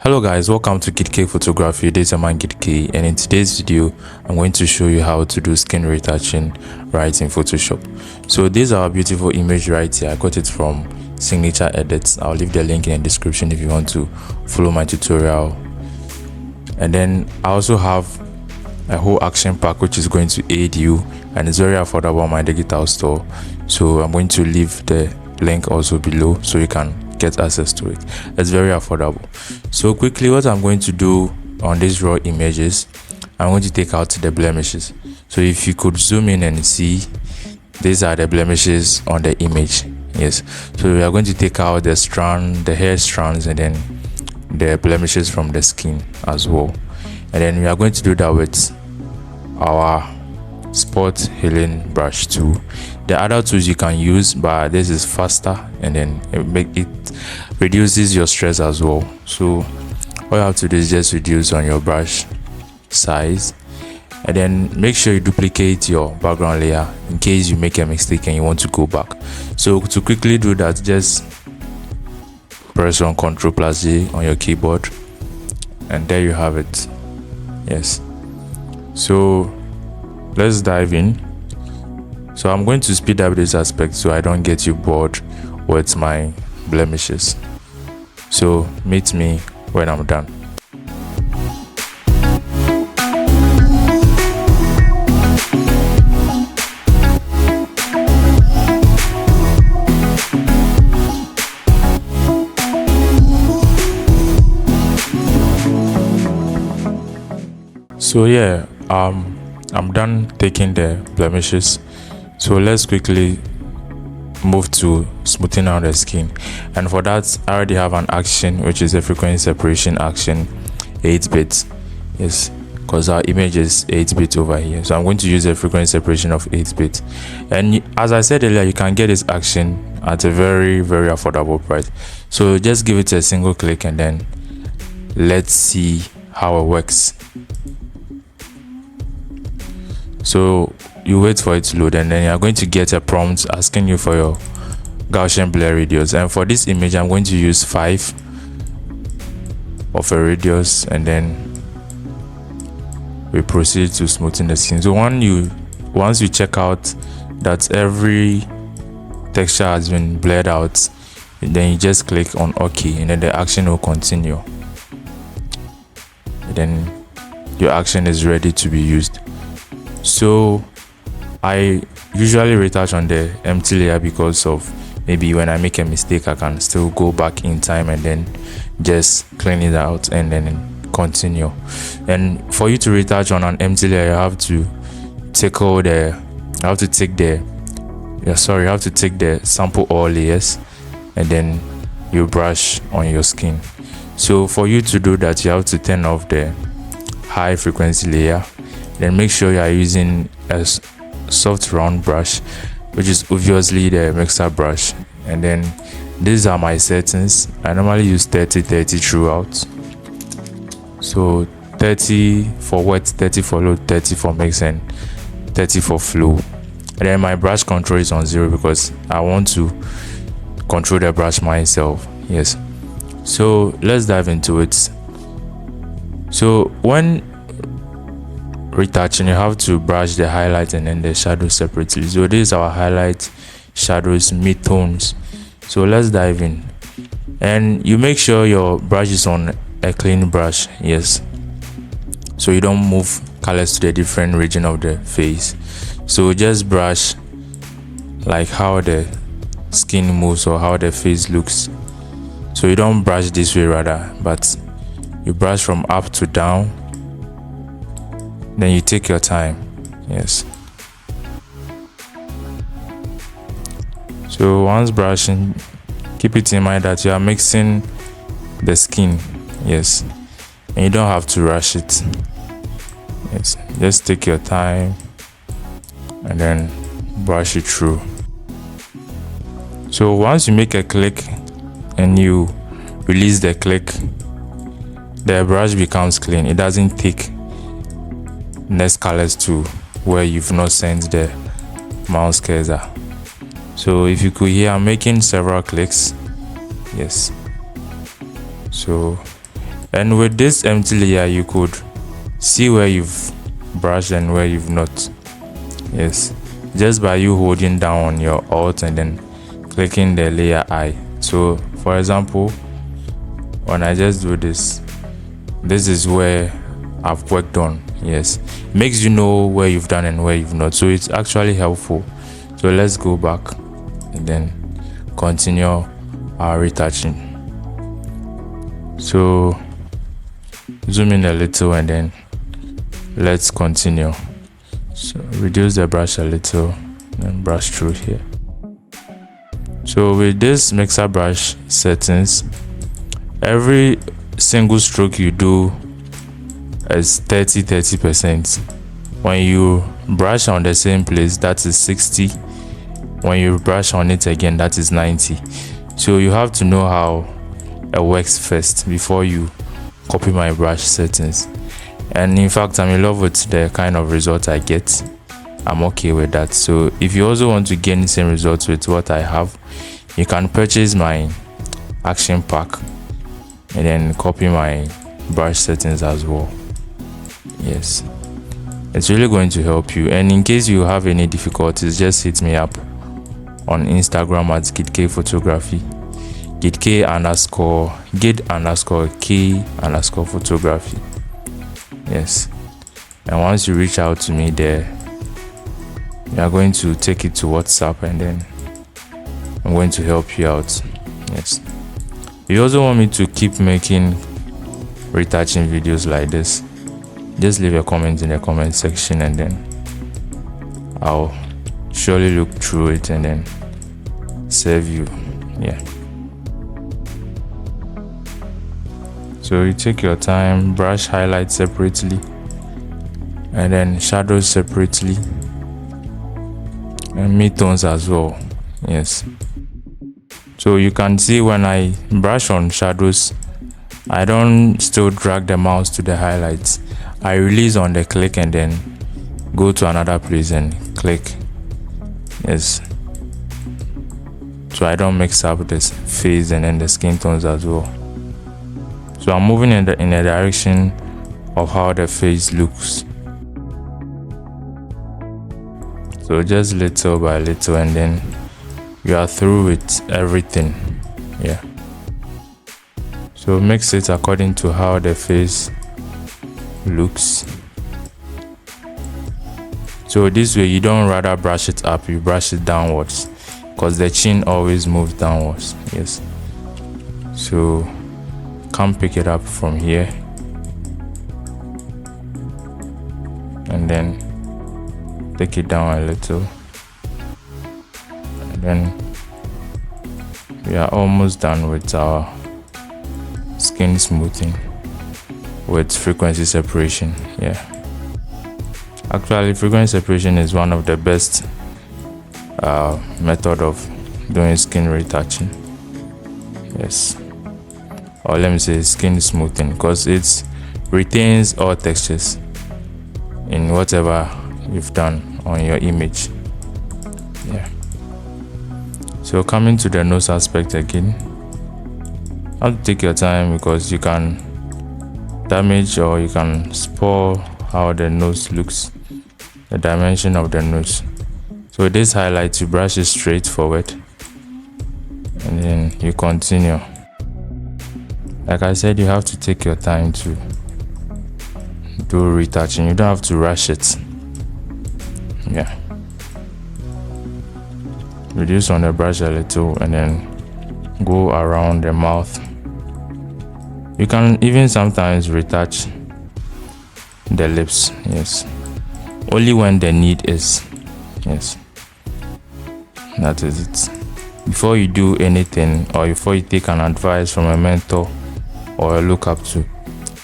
Hello guys, welcome to gidkayphotography. This is man gidkay, and in today's video I'm going to show you how to do skin retouching right in Photoshop. So this is our beautiful image right here. I got it from Signature Edits. I'll leave the link in the description if you want to follow my tutorial. And then I also have a whole action pack which is going to aid you, and it's very affordable on my digital store. So I'm going to leave the link also below so you can get access to it. It's very affordable. So quickly, what I'm going to do on these raw images, I'm going to take out the blemishes. So if you could zoom in and see, these are the blemishes on the image. Yes, so we are going to take out the strand, the hair strands, and then the blemishes from the skin as well. And then we are going to do that with our spot healing brush tool. The other tools you can use, but this is faster, and then it reduces your stress as well. So all you have to do is just reduce on your brush size, and then make sure you duplicate your background layer in case you make a mistake and you want to go back. So to quickly do that, just press on Ctrl+J on your keyboard, and there you have it. Yes, so let's dive in. So I'm going to speed up this aspect so I don't get you bored with my blemishes. So meet me when I'm done. So yeah, I'm done taking the blemishes. So let's quickly move to smoothing out the skin, and for that I already have an action which is a frequency separation action, 8-bit. Yes, because our image is 8-bit over here, so I'm going to use a frequency separation of 8-bit. And as I said earlier, you can get this action at a very affordable price. So just give it a single click and then let's see how it works. So you wait for it to load, and then you're going to get a prompt asking you for your Gaussian blur radius. And for this image I'm going to use 5 of a radius, and then we proceed to smoothing the skin. So once you check out that every texture has been blurred out, then you just click on OK, and then the action will continue, and then your action is ready to be used. So I usually retouch on the empty layer because of maybe when I make a mistake I can still go back in time and then just clean it out and then continue. And for you to retouch on an empty layer, you have to take the sample all layers, and then you brush on your skin. So for you to do that, you have to turn off the high frequency layer, then make sure you are using a soft round brush, which is obviously the mixer brush. And then these are my settings. I normally use 30-30 throughout. So 30 for wet, 30 for load, 30 for mix, and 30 for flow. And then my brush control is on 0 because I want to control the brush myself. Yes, so let's dive into it. So when retouching, you have to brush the highlight and then the shadow separately. So these are our highlight, shadows, mid-tones. So let's dive in, and you make sure your brush is on a clean brush. Yes, so you don't move colors to the different region of the face. So just brush like how the skin moves or how the face looks. So you don't brush this way rather, but you brush from up to down, then you take your time. Yes, so once brushing, keep it in mind that you are mixing the skin. Yes, and you don't have to rush it. Yes, just take your time and then brush it through. So once you make a click and you release the click, the brush becomes clean. It doesn't take next colors to where you've not sent the mouse cursor. So if you could hear, I'm making several clicks. Yes, so And with this empty layer, you could see where you've brushed and where you've not. Yes, just by you holding down on your alt and then clicking the layer I. So for example, when I just do this, this is where I've worked on. Yes, makes you know where you've done and where you've not, so it's actually helpful. So let's go back and then continue our retouching. So zoom in a little and then let's continue. So reduce the brush a little and brush through here. So with this mixer brush settings, every single stroke you do is 30%. When you brush on the same place, that is 60. When you brush on it again, that is 90. So you have to know how it works first before you copy my brush settings. And in fact, I'm in love with the kind of result I get. I'm okay with that. So if you also want to gain the same results with what I have, you can purchase my action pack and then copy my brush settings as well. Yes, it's really going to help you. And in case you have any difficulties, just hit me up on Instagram at gidkayphotography, gid_k_photography. Yes, and once you reach out to me there, you are going to take it to WhatsApp and then I'm going to help you out. Yes, if you also want me to keep making retouching videos like this, just leave a comment in the comment section and then I'll surely look through it and then serve you. Yeah, so you take your time, brush highlights separately and then shadows separately and midtones as well. Yes, so you can see when I brush on shadows, I don't still drag the mouse to the highlights. I release on the click and then go to another place and click. Yes, so I don't mix up this face and then the skin tones as well. So I'm moving in the direction of how the face looks. So just little by little and then you are through with everything. Yeah, so mix it according to how the face looks. So this way you don't rather brush it up, you brush it downwards because the chin always moves downwards. Yes, so come pick it up from here and then take it down a little and then we are almost done with our skin smoothing with frequency separation. Yeah, actually frequency separation is one of the best method of doing skin retouching. Yes, or let me say skin smoothing, because it retains all textures in whatever you've done on your image. Yeah, so coming to the nose aspect again, you have to take your time because you can damage or you can spoil how the nose looks, the dimension of the nose. So this highlight, you brush it straight forward and then you continue. Like I said, you have to take your time to do retouching. You don't have to rush it. Yeah, reduce on the brush a little and then go around the mouth. You can even sometimes retouch the lips. Yes, only when the need is. Yes, that is it. Before you do anything or before you take an advice from a mentor or a look up to,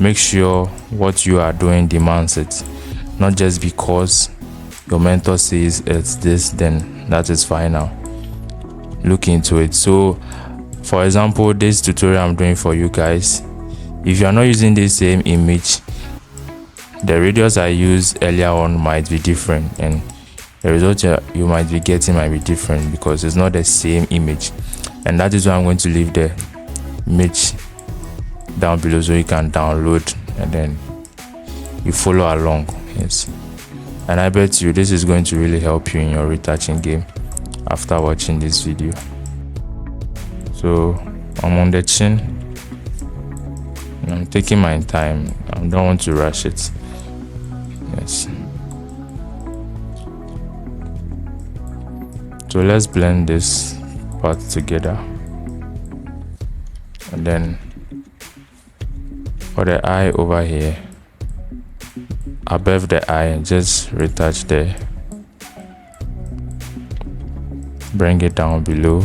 make sure what you are doing demands it, not just because your mentor says it's this, then that is fine. Now look into it. So for example, this tutorial I'm doing for you guys, if you are not using the same image, the radius I used earlier on might be different and the result you might be getting might be different because it's not the same image. And that is why I'm going to leave the image down below so you can download and then you follow along. Yes, and I bet you this is going to really help you in your retouching game after watching this video. So I'm on the chin and I'm taking my time. I don't want to rush it. Yes, so let's blend this part together, and then for the eye over here, above the eye, just retouch there, bring it down below,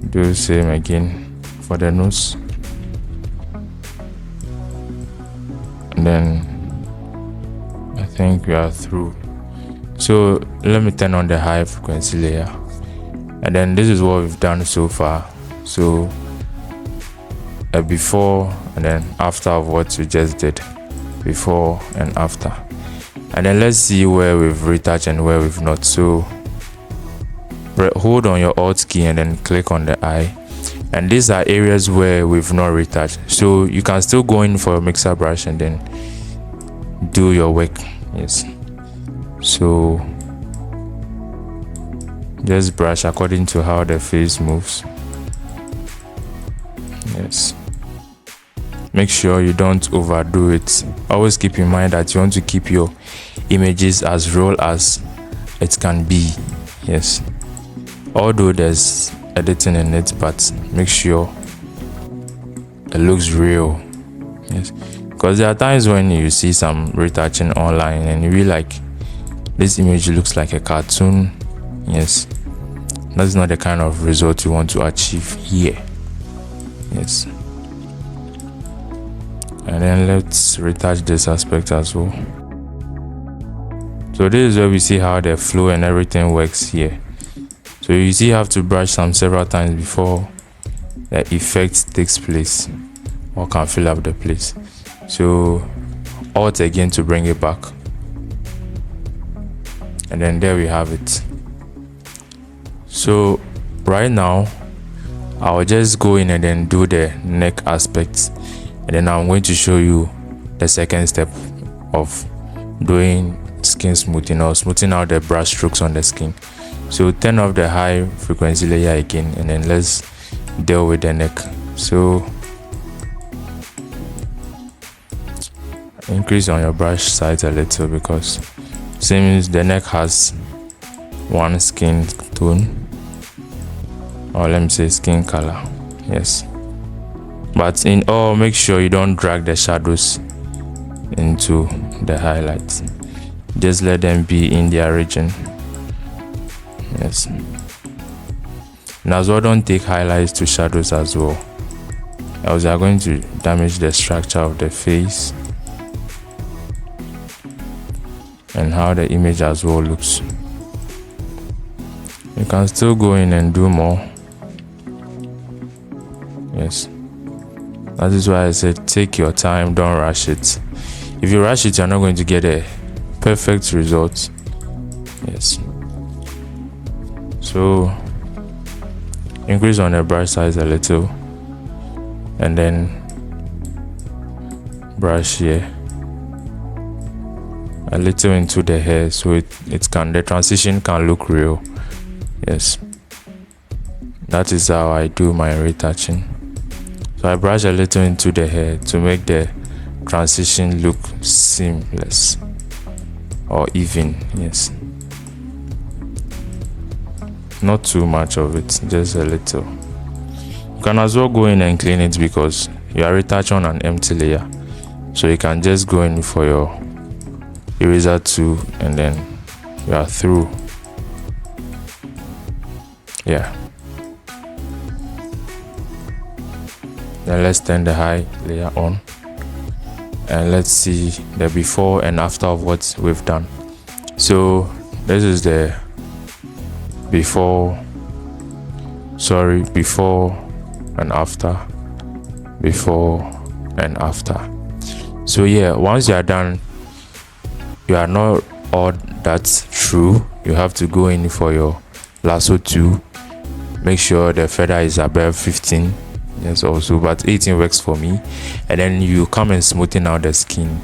do the same again for the nose, and then I think we are through. So let me turn on the high frequency layer, and then this is what we've done so far. So a before and then after of what we just did, before and after, and then let's see where we've retouched and where we've not. So hold on your Alt key and then click on the eye, and these are areas where we've not retouched. So you can still go in for a mixer brush and then do your work. Yes, so just brush according to how the face moves. Yes, make sure you don't overdo it. Always keep in mind that you want to keep your images as real as it can be. Yes, although there's editing in it, but make sure it looks real. Yes, because there are times when you see some retouching online and you really like, this image looks like a cartoon. Yes, that's not the kind of result you want to achieve here. Yes, and then let's retouch this aspect as well. So this is where we see how the flow and everything works here. So you see, you have to brush some several times before the effect takes place or can fill up the place. So Alt again to bring it back, and then there we have it. So right now I'll just go in and then do the neck aspects, and then I'm going to show you the second step of doing skin smoothing or smoothing out the brush strokes on the skin. So turn off the high frequency layer again, and then let's deal with the neck. So increase on your brush size a little, because seems the neck has one skin tone, or let me say skin color. Yes, but in all, make sure you don't drag the shadows into the highlights. Just let them be in their region. Yes, and as well, don't take highlights to shadows as well, else they are going to damage the structure of the face and how the image as well looks. You can still go in and do more. Yes, that is why I said take your time, don't rush it. If you rush it, you're not going to get a perfect result. Yes, so increase on the brush size a little, and then brush here a little into the hair, so the transition can look real. Yes, that is how I do my retouching. So I brush a little into the hair to make the transition look seamless or even. Yes, not too much of it, just a little. You can as well go in and clean it because you are retouching on an empty layer, so you can just go in for your eraser tool and then you are through. Yeah, then let's turn the high layer on, and let's see the before and after of what we've done. So this is the before and after, before and after. So yeah, once you are done, you are not all that through. You have to go in for your lasso tool. Make sure the feather is above 15. yes, also, but 18 works for me. And then you come and smoothen out the skin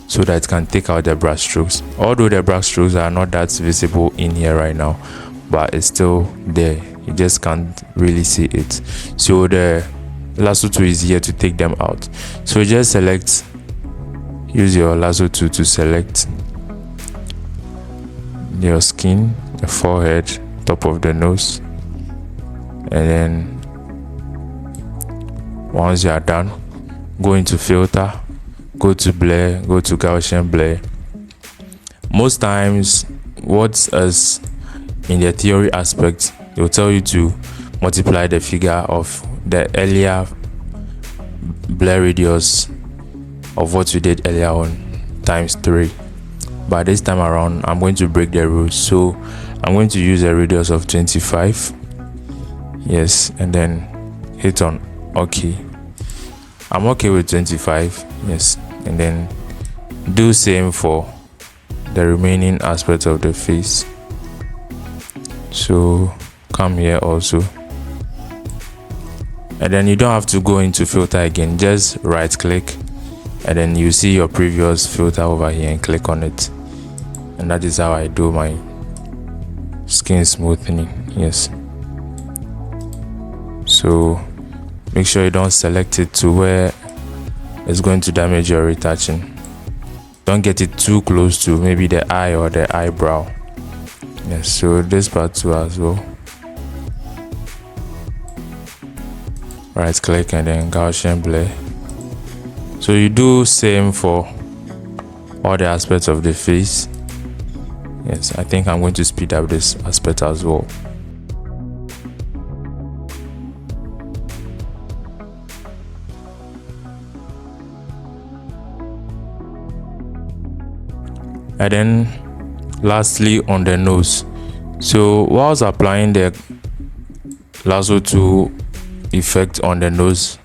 so that it can take out the brush strokes, although the brush strokes are not that visible in here right now, but it's still there, you just can't really see it. So the lasso tool is here to take them out. So just use your lasso tool to select your skin, the forehead, top of the nose, and then once you are done, go into filter, go to blur, go to Gaussian blur. Most times what's as in the theory aspect, it will tell you to multiply the figure of the earlier blur radius of what we did earlier on times 3. But this time around I'm going to break the rules, so I'm going to use a radius of 25, yes, and then hit on OK. I'm okay with 25, yes, and then do same for the remaining aspects of the face. So come here also, and then you don't have to go into filter again, just right click and then you see your previous filter over here and click on it. And that is how I do my skin smoothing, yes. So make sure you don't select it to where it's going to damage your retouching. Don't get it too close to maybe the eye or the eyebrow, yes. So this part too as well, right click and then Gaussian blur. So you do same for all the aspects of the face, yes. I think I'm going to speed up this aspect as well. And then lastly on the nose. So whilst applying the lasso tool effect on the nose,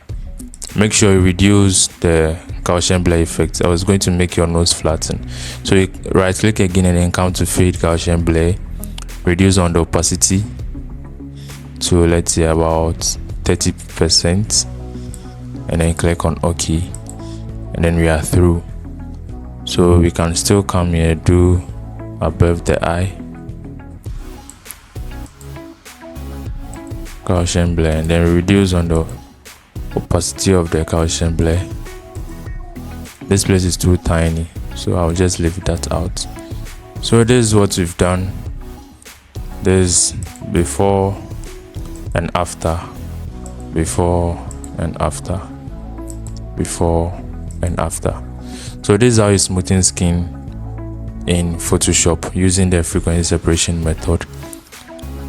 make sure you reduce the Gaussian blur effect. I was going to make your nose flatten, so you right click again and then come to fade Gaussian blur, reduce on the opacity to let's say about 30%, and then click on OK, and then we are through. So we can still come here, do above the eye, Gaussian blur, and then reduce on the opacity of the Gaussian blur. This place is too tiny, so I'll just leave that out. So this is what we've done. This before and after, before and after, before and after. So this is how you smoothen skin in Photoshop using the frequency separation method.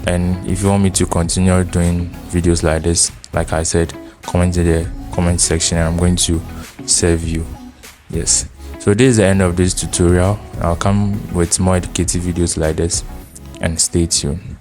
And if you want me to continue doing videos like this, like I said, comment in the comment section and I'm going to serve you, yes. So this is the end of this tutorial. I'll come with more educative videos like this, and stay tuned.